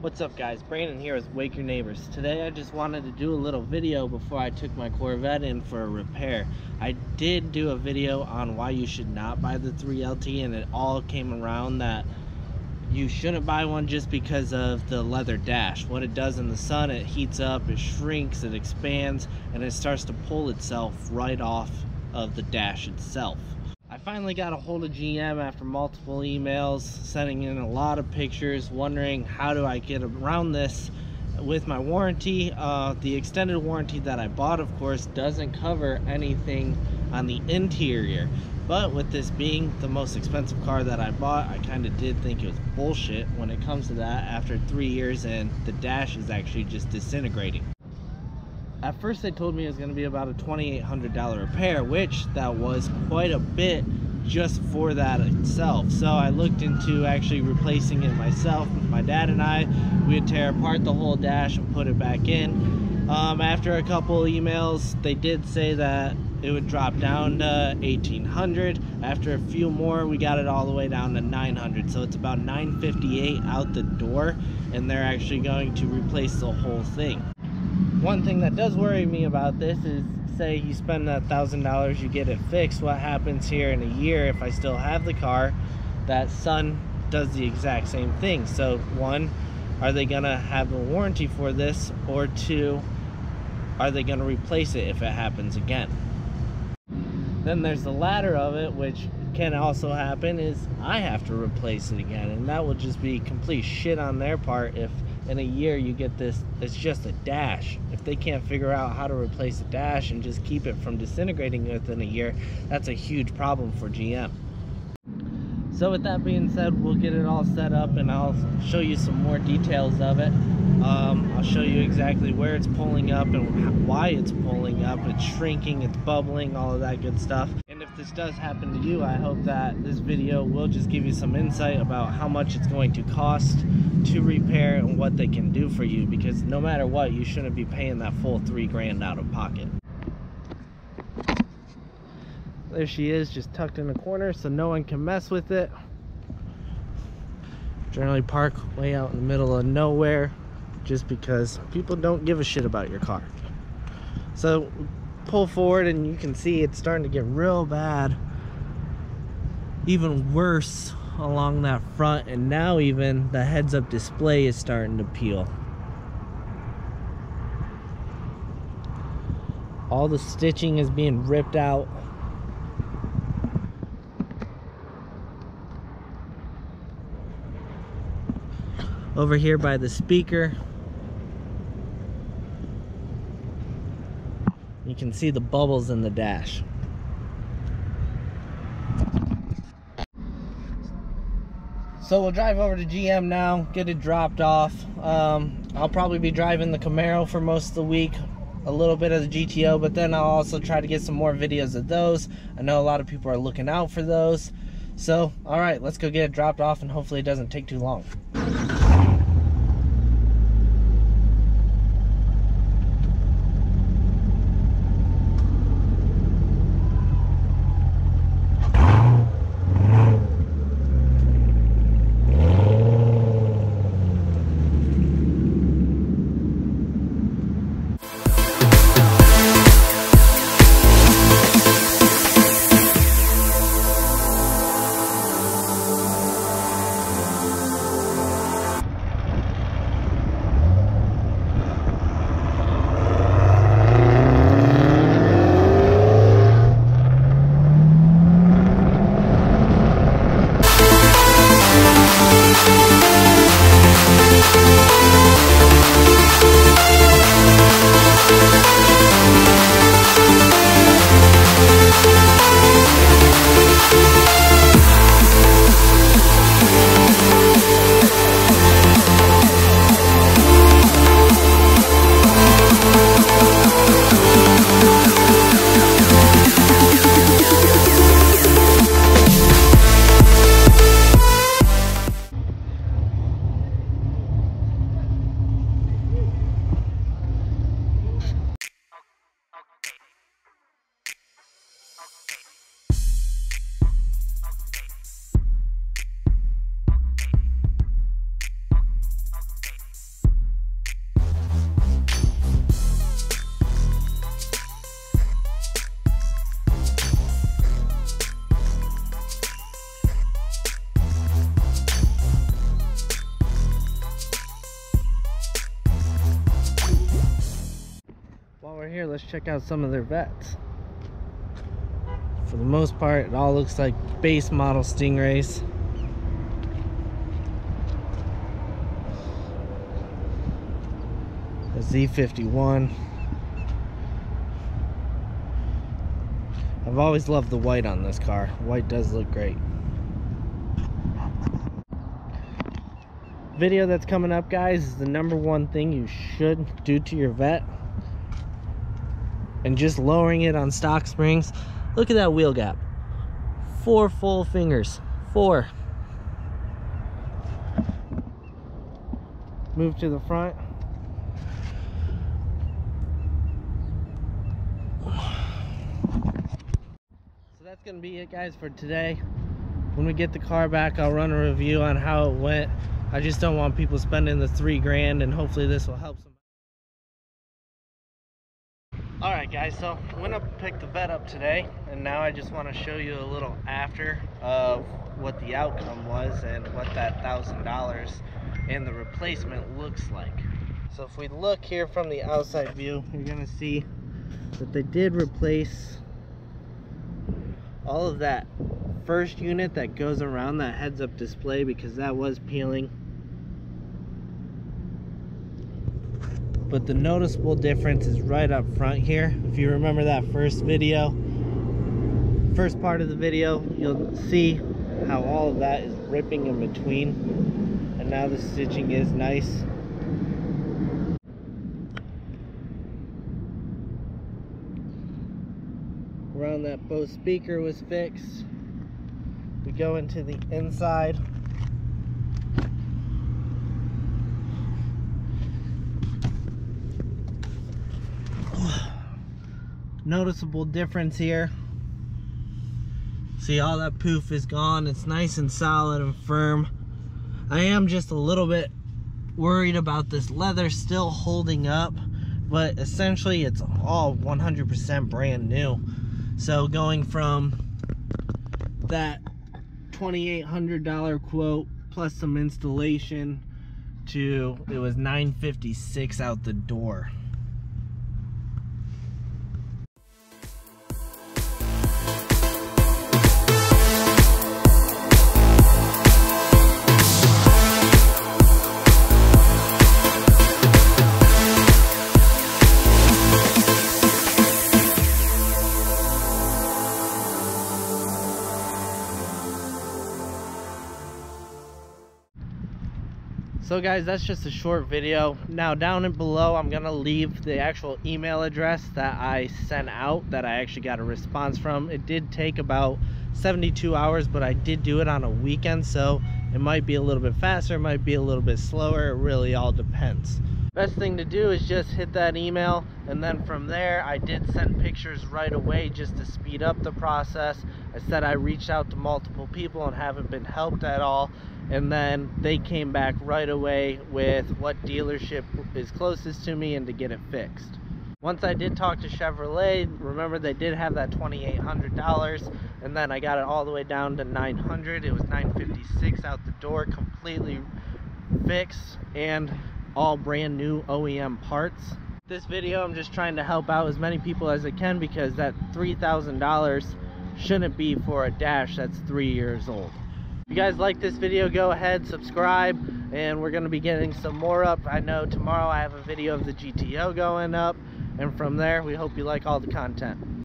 What's up guys, Brandon here with Wake Your Neighbors. Today I just wanted to do a little video before I took my Corvette in for a repair. I did do a video on why you should not buy the 3LT, and it all came around that you shouldn't buy one just because of the leather dash. What it does in the sun, it heats up, it shrinks, it expands, and it starts to pull itself right off of the dash itself. I finally got a hold of GM after multiple emails, sending in a lot of pictures, wondering how do I get around this with my warranty. The extended warranty that I bought, of course, doesn't cover anything on the interior. But with this being the most expensive car that I bought, I kind of did think it was bullshit when it comes to that after 3 years and the dash is actually just disintegrating. At first they told me it was going to be about a $2,800 repair, which that was quite a bit just for that itself. So I looked into actually replacing it myself. My dad and I, we would tear apart the whole dash and put it back in. After a couple emails, they did say that it would drop down to $1,800. After a few more, we got it all the way down to $900. So it's about $958 out the door, and they're actually going to replace the whole thing. One thing that does worry me about this is, say you spend that $1,000, you get it fixed. What happens here in a year if I still have the car? That son does the exact same thing. So one, are they gonna have a warranty for this? Or two, are they gonna replace it if it happens again? Then there's the latter of it, which can also happen, is I have to replace it again, and that will just be complete shit on their part if in a year you get this, it's just a dash. If they can't figure out how to replace a dash and just keep it from disintegrating within a year, that's a huge problem for GM. So with that being said, we'll get it all set up and I'll show you some more details of it. I'll show you exactly where it's pulling up and why it's pulling up. It's shrinking, it's bubbling, all of that good stuff. And if this does happen to you, I hope that this video will just give you some insight about how much it's going to cost to repair and what they can do for you, because no matter what, you shouldn't be paying that full $3 grand out of pocket. There she is, just tucked in the corner so no one can mess with it. Generally park way out in the middle of nowhere just because people don't give a shit about your car. So pull forward and you can see it's starting to get real bad, even worse along that front, and now even the heads-up display is starting to peel. All the stitching is being ripped out. Over here by the speaker, you can see the bubbles in the dash. So we'll drive over to GM now, get it dropped off. I'll probably be driving the Camaro for most of the week, a little bit of the GTO, but then I'll also try to get some more videos of those. I know a lot of people are looking out for those. So, all right, let's go get it dropped off and hopefully it doesn't take too long. over here, let's check out some of their Vettes. For the most part, it all looks like base model Stingrays. A Z51. I've always loved the white on this car. White does look great. Video that's coming up, guys, is the #1 thing you should do to your Vette. And just lowering it on stock springs. Look at that wheel gap. 4 full fingers. 4. Move to the front. So that's gonna be it, guys, for today. When we get the car back, I'll run a review on how it went. I just don't want people spending the $3 grand, and hopefully this will help some. Alright guys, so I went up and picked the Vette up today, and now I just want to show you a little after of what the outcome was and what that $1,000 and the replacement looks like. So if we look here from the outside view, you're going to see that they did replace all of that first unit that goes around that heads-up display, because that was peeling. But the noticeable difference is right up front here. If you remember that first part of the video, you'll see how all of that is ripping in between, and now the stitching is nice. Around that Bose speaker was fixed. We go into the inside. Noticeable difference here. See, all that poof is gone. It's nice and solid and firm. I am just a little bit worried about this leather still holding up, but essentially it's all 100% brand new. So going from that $2,800 quote plus some installation to it was $956 out the door. So guys, that's just a short video. Now down and below, I'm gonna leave the actual email address that I sent out, that I actually got a response from. It did take about 72 hours, but I did do it on a weekend, so it might be a little bit faster, it might be a little bit slower. It really all depends. Best thing to do is just hit that email, and then from there I did send pictures right away just to speed up the process. I said I reached out to multiple people and haven't been helped at all, and then they came back right away with what dealership is closest to me and to get it fixed. Once I did talk to Chevrolet, remember they did have that $2,800, and then I got it all the way down to $900. It was $956 out the door, completely fixed and all brand new OEM parts. This video, I'm just trying to help out as many people as I can, because that $3,000 shouldn't be for a dash that's 3 years old. If you guys like this video, go ahead, subscribe, and we're going to be getting some more up. I know tomorrow I have a video of the GTO going up, and from there we hope you like all the content.